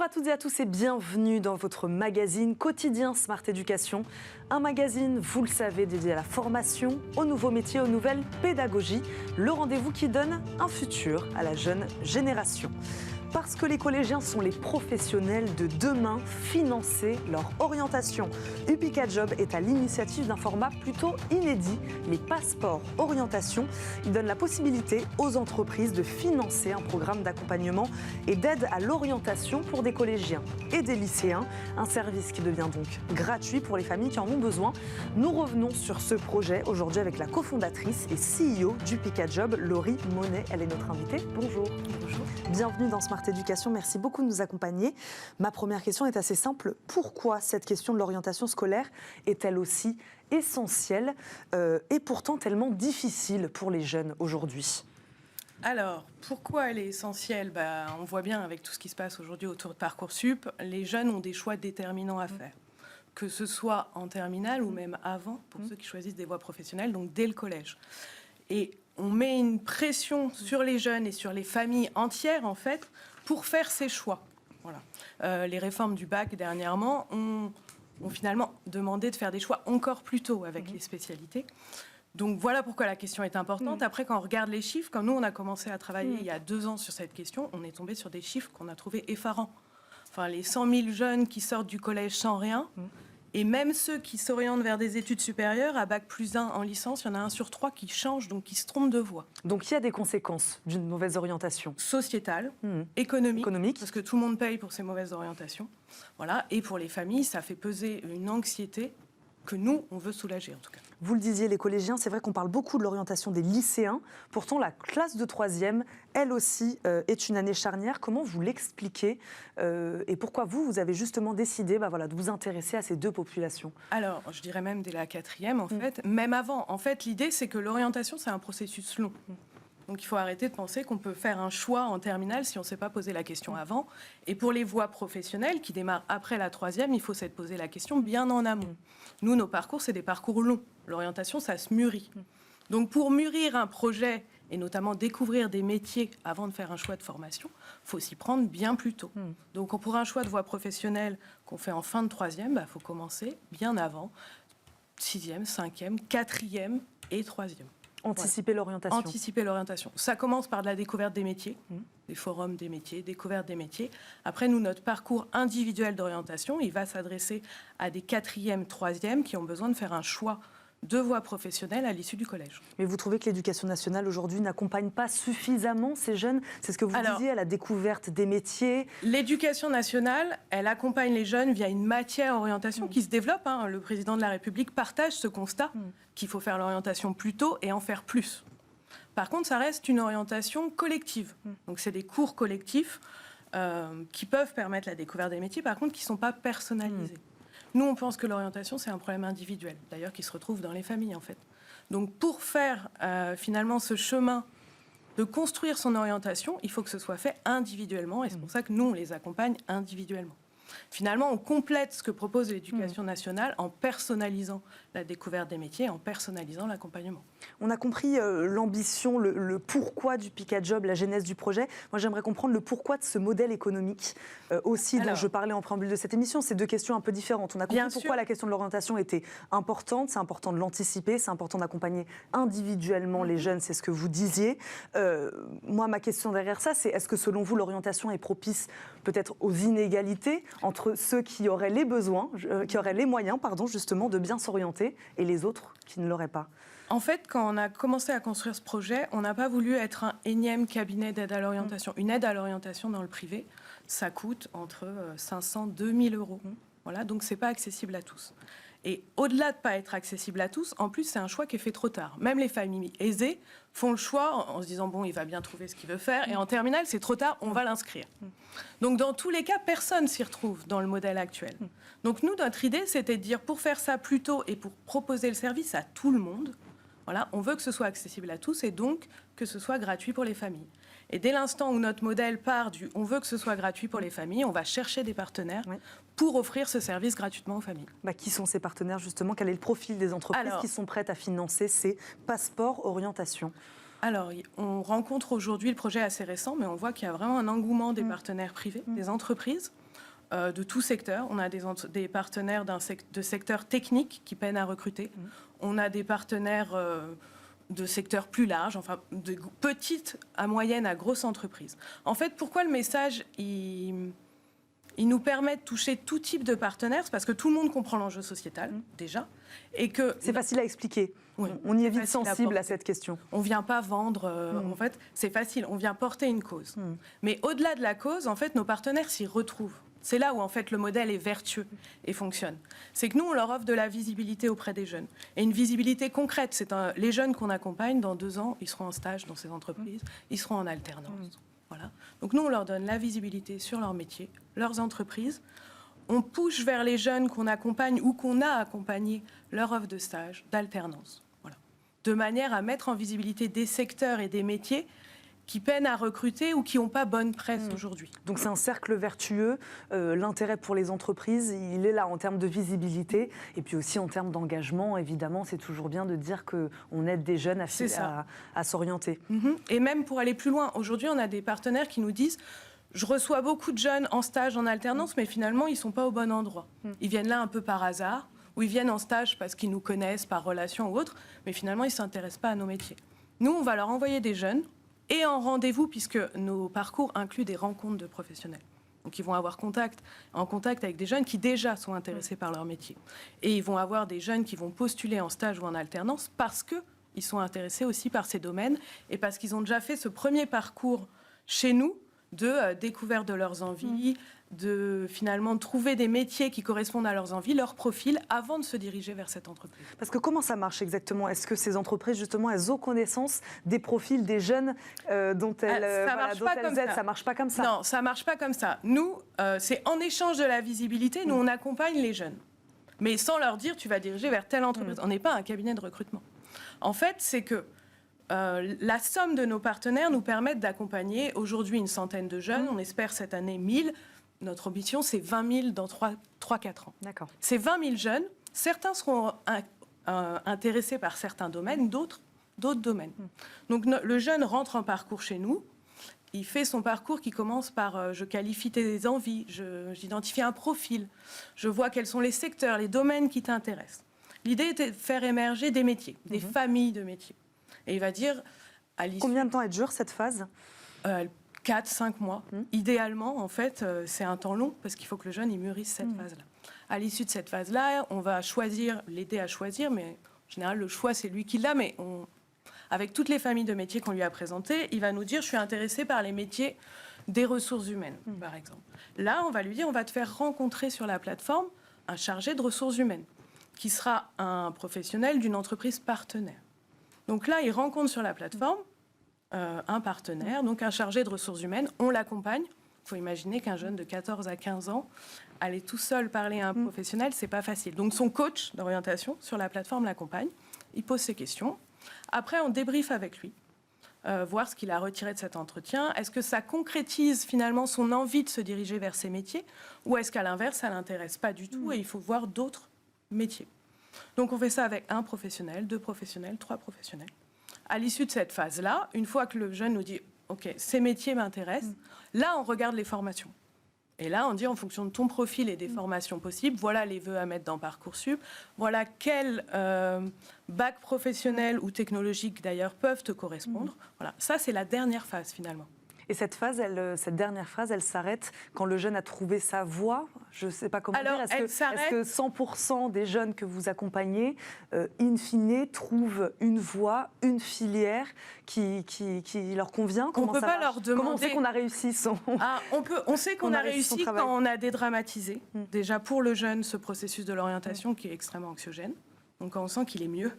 à toutes et à tous et bienvenue dans votre magazine quotidien Smart Éducation. Un magazine, vous le savez, dédié à la formation, aux nouveaux métiers, aux nouvelles pédagogies. Le rendez-vous qui donne un futur à la jeune génération. Parce que les collégiens sont les professionnels de demain, financer leur orientation. Upica Job est à l'initiative d'un format plutôt inédit, les passeports orientation. Il donne la possibilité aux entreprises de financer un programme d'accompagnement et d'aide à l'orientation pour des collégiens et des lycéens. Un service qui devient donc gratuit pour les familles qui en ont besoin. Nous revenons sur ce projet aujourd'hui avec la cofondatrice et CEO d'Upica Job, Laurie Monet. Elle est notre invitée. Bonjour. Bonjour. Bienvenue dans Smart Éducation, merci beaucoup de nous accompagner. Ma première question est assez simple. Pourquoi cette question de l'orientation scolaire est-elle aussi essentielle et pourtant tellement difficile pour les jeunes aujourd'hui ? Alors, pourquoi elle est essentielle ? On voit bien avec tout ce qui se passe aujourd'hui autour de Parcoursup, les jeunes ont des choix déterminants à faire. Que ce soit en terminale ou même avant, pour ceux qui choisissent des voies professionnelles, donc dès le collège. Et on met une pression sur les jeunes et sur les familles entières, en fait, pour faire ces choix. Voilà. Les réformes du bac, dernièrement, ont finalement demandé de faire des choix encore plus tôt avec les spécialités. Donc voilà pourquoi la question est importante. Après, quand on regarde les chiffres, quand nous, on a commencé à travailler il y a 2 ans sur cette question, on est tombé sur des chiffres qu'on a trouvés effarants. Enfin, les 100 000 jeunes qui sortent du collège sans rien, et même ceux qui s'orientent vers des études supérieures, à Bac+1 en licence, il y en a 1 sur 3 qui changent, donc qui se trompent de voie. Donc il y a des conséquences d'une mauvaise orientation sociétale, économique, parce que tout le monde paye pour ces mauvaises orientations. Voilà. Et pour les familles, ça fait peser une anxiété que nous, on veut soulager en tout cas. Vous le disiez, les collégiens, c'est vrai qu'on parle beaucoup de l'orientation des lycéens. Pourtant, la classe de 3e, elle aussi, est une année charnière. Comment vous l'expliquez et pourquoi vous avez justement décidé de vous intéresser à ces deux populations ? Alors, je dirais même dès la 4e, en fait. Même avant. En fait, l'idée, c'est que l'orientation, c'est un processus long. Donc il faut arrêter de penser qu'on peut faire un choix en terminale si on ne s'est pas posé la question avant. Et pour les voies professionnelles qui démarrent après la 3e, il faut s'être posé la question bien en amont. Nous, nos parcours, c'est des parcours longs. L'orientation, ça se mûrit. Donc pour mûrir un projet et notamment découvrir des métiers avant de faire un choix de formation, il faut s'y prendre bien plus tôt. Donc pour un choix de voie professionnelle qu'on fait en fin de 3e, il faut commencer bien avant, 6e, 5e, 4e et 3e. Anticiper l'orientation. Anticiper l'orientation. Ça commence par de la découverte des métiers, des forums des métiers, découverte des métiers. Après, nous, notre parcours individuel d'orientation, il va s'adresser à des 4e, 3e qui ont besoin de faire un choix de voie professionnelle à l'issue du collège. Mais vous trouvez que l'éducation nationale aujourd'hui n'accompagne pas suffisamment ces jeunes ? C'est ce que vous disiez à la découverte des métiers. L'éducation nationale, elle accompagne les jeunes via une matière orientation qui se développe. Le président de la République partage ce constat qu'il faut faire l'orientation plus tôt et en faire plus. Par contre, ça reste une orientation collective. Donc c'est des cours collectifs qui peuvent permettre la découverte des métiers, par contre qui ne sont pas personnalisés. Nous, on pense que l'orientation, c'est un problème individuel, d'ailleurs, qui se retrouve dans les familles, en fait. Donc, pour faire, finalement, ce chemin de construire son orientation, il faut que ce soit fait individuellement, et c'est pour ça que nous, on les accompagne individuellement. Finalement, on complète ce que propose l'éducation nationale en personnalisant la découverte des métiers, en personnalisant l'accompagnement. On a compris l'ambition, le pourquoi d'Upica Job, la genèse du projet. Moi, j'aimerais comprendre le pourquoi de ce modèle économique aussi dont je parlais en préambule de cette émission. C'est 2 questions un peu différentes. On a compris pourquoi la question de l'orientation était importante. C'est important de l'anticiper, c'est important d'accompagner individuellement les jeunes, c'est ce que vous disiez. Moi, ma question derrière ça, c'est est-ce que selon vous, l'orientation est propice peut-être aux inégalités entre ceux qui auraient les besoins, qui auraient les moyens, justement, de bien s'orienter et les autres qui ne l'auraient pas ? En fait, quand on a commencé à construire ce projet, on n'a pas voulu être un énième cabinet d'aide à l'orientation. Une aide à l'orientation dans le privé, ça coûte entre 500 et 2000 euros. Voilà, donc ce n'est pas accessible à tous. Et au-delà de ne pas être accessible à tous, en plus, c'est un choix qui est fait trop tard. Même les familles aisées font le choix en se disant « bon, il va bien trouver ce qu'il veut faire ». Et en terminale, c'est trop tard, on va l'inscrire. Donc dans tous les cas, personne s'y retrouve dans le modèle actuel. Donc nous, notre idée, c'était de dire pour faire ça plus tôt et pour proposer le service à tout le monde, voilà, on veut que ce soit accessible à tous et donc que ce soit gratuit pour les familles. Et dès l'instant où notre modèle part du « on veut que ce soit gratuit pour les familles », on va chercher des partenaires pour offrir ce service gratuitement aux familles. Qui sont ces partenaires justement ? Quel est le profil des entreprises qui sont prêtes à financer ces passeports orientation ? Alors, on rencontre aujourd'hui, le projet assez récent, mais on voit qu'il y a vraiment un engouement des partenaires privés, des entreprises. de tout secteur. On a des partenaires de secteurs techniques qui peinent à recruter. On a des partenaires de secteurs plus larges, enfin de petites à moyennes à grosses entreprises. En fait, pourquoi le message, il nous permet de toucher tout type de partenaires, c'est parce que tout le monde comprend l'enjeu sociétal, déjà, et que... C'est facile à expliquer. Oui, on y est vite sensible à cette question. On ne vient pas vendre, en fait, c'est facile, on vient porter une cause. Mais au-delà de la cause, en fait, nos partenaires s'y retrouvent. C'est là où, en fait, le modèle est vertueux et fonctionne. C'est que nous, on leur offre de la visibilité auprès des jeunes. Et une visibilité concrète. Les jeunes qu'on accompagne, dans 2 ans, ils seront en stage dans ces entreprises, ils seront en alternance. Voilà. Donc nous, on leur donne la visibilité sur leur métier, leurs entreprises. On push vers les jeunes qu'on accompagne ou qu'on a accompagnés leur offre de stage, d'alternance. Voilà. De manière à mettre en visibilité des secteurs et des métiers qui peinent à recruter ou qui n'ont pas bonne presse aujourd'hui. Donc c'est un cercle vertueux. L'intérêt pour les entreprises, il est là en termes de visibilité et puis aussi en termes d'engagement. Évidemment, c'est toujours bien de dire qu'on aide des jeunes à s'orienter. Et même pour aller plus loin, aujourd'hui, on a des partenaires qui nous disent « Je reçois beaucoup de jeunes en stage, en alternance, mais finalement, ils ne sont pas au bon endroit. Ils viennent là un peu par hasard, ou ils viennent en stage parce qu'ils nous connaissent par relation ou autre, mais finalement, ils ne s'intéressent pas à nos métiers. » Nous, on va leur envoyer des jeunes et en rendez-vous, puisque nos parcours incluent des rencontres de professionnels. Donc, ils vont avoir en contact avec des jeunes qui déjà sont intéressés par leur métier. Et ils vont avoir des jeunes qui vont postuler en stage ou en alternance parce qu'ils sont intéressés aussi par ces domaines et parce qu'ils ont déjà fait ce premier parcours chez nous de découverte de leurs envies, de finalement trouver des métiers qui correspondent à leurs envies, leur profil, avant de se diriger vers cette entreprise. Parce que comment ça marche exactement? Est-ce que ces entreprises, justement, elles ont connaissance des profils des jeunes dont elles aident? Ça ne marche pas comme ça. Non, ça ne marche pas comme ça. Nous, c'est en échange de la visibilité, nous, on accompagne les jeunes. Mais sans leur dire, tu vas diriger vers telle entreprise. On n'est pas un cabinet de recrutement. En fait, c'est que la somme de nos partenaires nous permet d'accompagner aujourd'hui une centaine de jeunes. On espère cette année 1000. Notre ambition, c'est 20 000 dans 3-4 ans. D'accord. Ces 20 000 jeunes, certains seront intéressés par certains domaines, d'autres domaines. Donc le jeune rentre en parcours chez nous. Il fait son parcours qui commence par je qualifie tes envies, j'identifie un profil, je vois quels sont les secteurs, les domaines qui t'intéressent. L'idée était de faire émerger des métiers, des familles de métiers. Et il va dire à l'issue... Combien de temps elle dure cette phase? 4-5 mois. Idéalement, en fait, c'est un temps long parce qu'il faut que le jeune il mûrisse cette phase-là. À l'issue de cette phase-là, on va l'aider à choisir, mais en général, le choix, c'est lui qui l'a. Mais avec toutes les familles de métiers qu'on lui a présentées, il va nous dire « je suis intéressé par les métiers des ressources humaines », par exemple. Là, on va lui dire « on va te faire rencontrer sur la plateforme un chargé de ressources humaines qui sera un professionnel d'une entreprise partenaire ». Donc là, il rencontre sur la plateforme un partenaire, donc un chargé de ressources humaines. On l'accompagne. Il faut imaginer qu'un jeune de 14 à 15 ans, aller tout seul parler à un professionnel, c'est pas facile. Donc son coach d'orientation sur la plateforme l'accompagne. Il pose ses questions. Après, on débriefe avec lui, voir ce qu'il a retiré de cet entretien. Est-ce que ça concrétise finalement son envie de se diriger vers ces métiers, ou est-ce qu'à l'inverse, ça l'intéresse pas du tout et il faut voir d'autres métiers. Donc on fait ça avec 1 professionnel, 2 professionnels, 3 professionnels. À l'issue de cette phase-là, une fois que le jeune nous dit « Ok, ces métiers m'intéressent », là, on regarde les formations. Et là, on dit en fonction de ton profil et des formations possibles, voilà les vœux à mettre dans Parcoursup, voilà quels bacs professionnels ou technologiques d'ailleurs peuvent te correspondre. Voilà. Ça, c'est la dernière phase finalement. Et cette dernière phase, elle s'arrête quand le jeune a trouvé sa voie. Je ne sais pas comment dire. Est-ce que 100% des jeunes que vous accompagnez, in fine, trouvent une voie, une filière qui leur convient? On ne peut pas leur demander... Comment on sait qu'on a réussi on sait qu'on a réussi quand on a dédramatisé, déjà pour le jeune, ce processus de l'orientation qui est extrêmement anxiogène. Donc quand on sent qu'il est mieux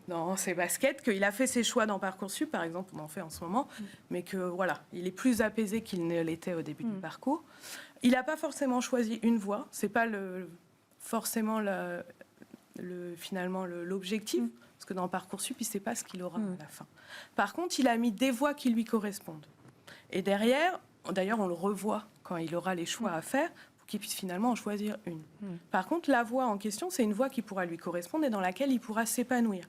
dans ses baskets, qu'il a fait ses choix dans Parcoursup, par exemple, on en fait en ce moment, mais que voilà, il est plus apaisé qu'il ne l'était au début du parcours. Il n'a pas forcément choisi une voie, c'est pas forcément finalement l'objectif, parce que dans Parcoursup, il ne sait pas ce qu'il aura à la fin. Par contre, il a mis des voies qui lui correspondent. Et derrière, d'ailleurs, on le revoit quand il aura les choix à faire, qu'il puisse finalement en choisir une. Par contre, la voie en question, c'est une voie qui pourra lui correspondre et dans laquelle il pourra s'épanouir.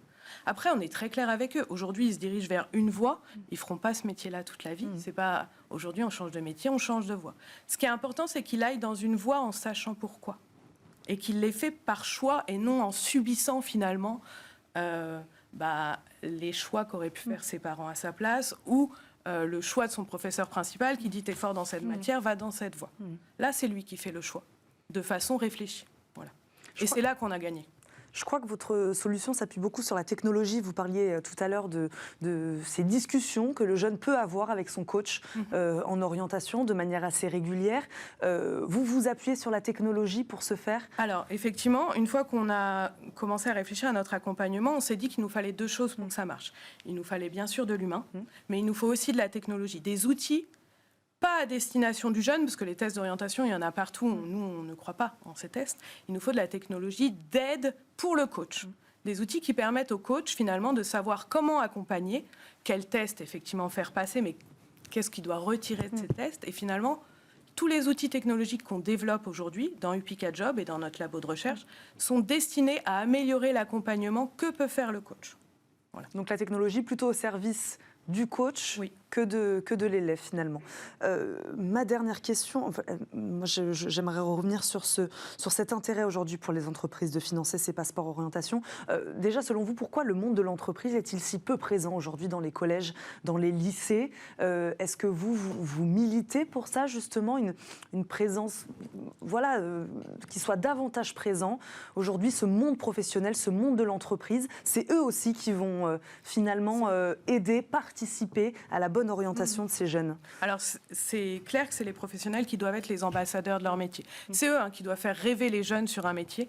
Après, on est très clair avec eux. Aujourd'hui, ils se dirigent vers une voie. Ils ne feront pas ce métier-là toute la vie. C'est pas aujourd'hui, on change de métier, on change de voie. Ce qui est important, c'est qu'il aille dans une voie en sachant pourquoi. Et qu'il l'ait fait par choix et non en subissant finalement les choix qu'auraient pu faire ses parents à sa place ou le choix de son professeur principal qui dit t'es fort dans cette matière, va dans cette voie. Là, c'est lui qui fait le choix, de façon réfléchie. Voilà. Et c'est là qu'on a gagné. Je crois que votre solution s'appuie beaucoup sur la technologie. Vous parliez tout à l'heure de ces discussions que le jeune peut avoir avec son coach en orientation de manière assez régulière. Vous vous appuyez sur la technologie pour ce faire? Alors, effectivement, une fois qu'on a commencé à réfléchir à notre accompagnement, on s'est dit qu'il nous fallait deux choses pour que ça marche. Il nous fallait bien sûr de l'humain, mais il nous faut aussi de la technologie, des outils, pas à destination du jeune, parce que les tests d'orientation, il y en a partout. Nous, on ne croit pas en ces tests. Il nous faut de la technologie d'aide pour le coach. Des outils qui permettent au coach, finalement, de savoir comment accompagner, quel test, effectivement, faire passer, mais qu'est-ce qu'il doit retirer de ces tests. Et finalement, tous les outils technologiques qu'on développe aujourd'hui dans Upika Job et dans notre labo de recherche sont destinés à améliorer l'accompagnement que peut faire le coach. Voilà. Donc la technologie plutôt au service du coach que de l'élève finalement. Ma dernière question, moi j'aimerais revenir sur cet intérêt aujourd'hui pour les entreprises de financer ces passeports orientation. Déjà, selon vous, pourquoi le monde de l'entreprise est-il si peu présent aujourd'hui dans les collèges, dans les lycées? Est-ce que vous militez pour ça, justement, une présence qui soit davantage présent? Aujourd'hui, ce monde professionnel, ce monde de l'entreprise, c'est eux aussi qui vont finalement aider, participer à la bonne orientation de ces jeunes. Alors, c'est clair que c'est les professionnels qui doivent être les ambassadeurs de leur métier. C'est eux qui doivent faire rêver les jeunes sur un métier.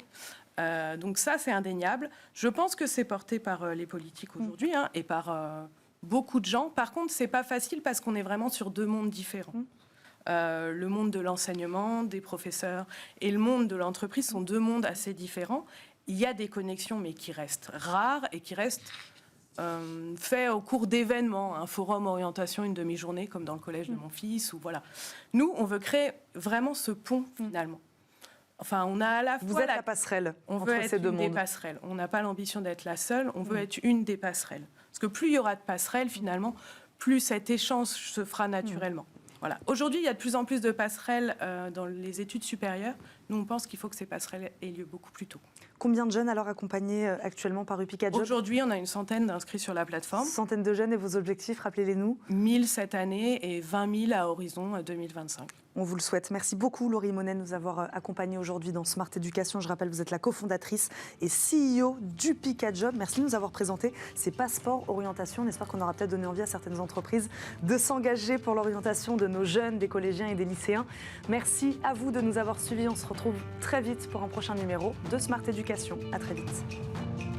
Donc ça, c'est indéniable. Je pense que c'est porté par les politiques aujourd'hui et par beaucoup de gens. Par contre, c'est pas facile parce qu'on est vraiment sur deux mondes différents. Le monde de l'enseignement, des professeurs, et le monde de l'entreprise sont deux mondes assez différents. Il y a des connexions, mais qui restent rares et qui restent fait au cours d'événements, un forum orientation, une demi-journée, comme dans le collège de mon fils. Ou voilà. Nous, on veut créer vraiment ce pont, finalement. Enfin, on a à la fois... Vous êtes la passerelle entre ces deux mondes. On veut être une des passerelles. On n'a pas l'ambition d'être la seule, on veut être une des passerelles. Parce que plus il y aura de passerelles, finalement, plus cet échange se fera naturellement. Voilà. Aujourd'hui, il y a de plus en plus de passerelles dans les études supérieures. Nous, on pense qu'il faut que ces passerelles aient lieu beaucoup plus tôt. Combien de jeunes alors accompagnés actuellement par Upika Job? Aujourd'hui, on a une centaine d'inscrits sur la plateforme. Centaine de jeunes, et vos objectifs, rappelez-les-nous? 1000 cette année et 20 000 à horizon 2025. On vous le souhaite. Merci beaucoup, Laurie Monet, de nous avoir accompagnés aujourd'hui dans Smart Education. Je rappelle, vous êtes la cofondatrice et CEO d'Upika Job. Merci de nous avoir présenté ces passeports orientation. On espère qu'on aura peut-être donné envie à certaines entreprises de s'engager pour l'orientation de nos jeunes, des collégiens et des lycéens. Merci à vous de nous avoir suivis. On se retrouve très vite pour un prochain numéro de Smart Education. À très vite.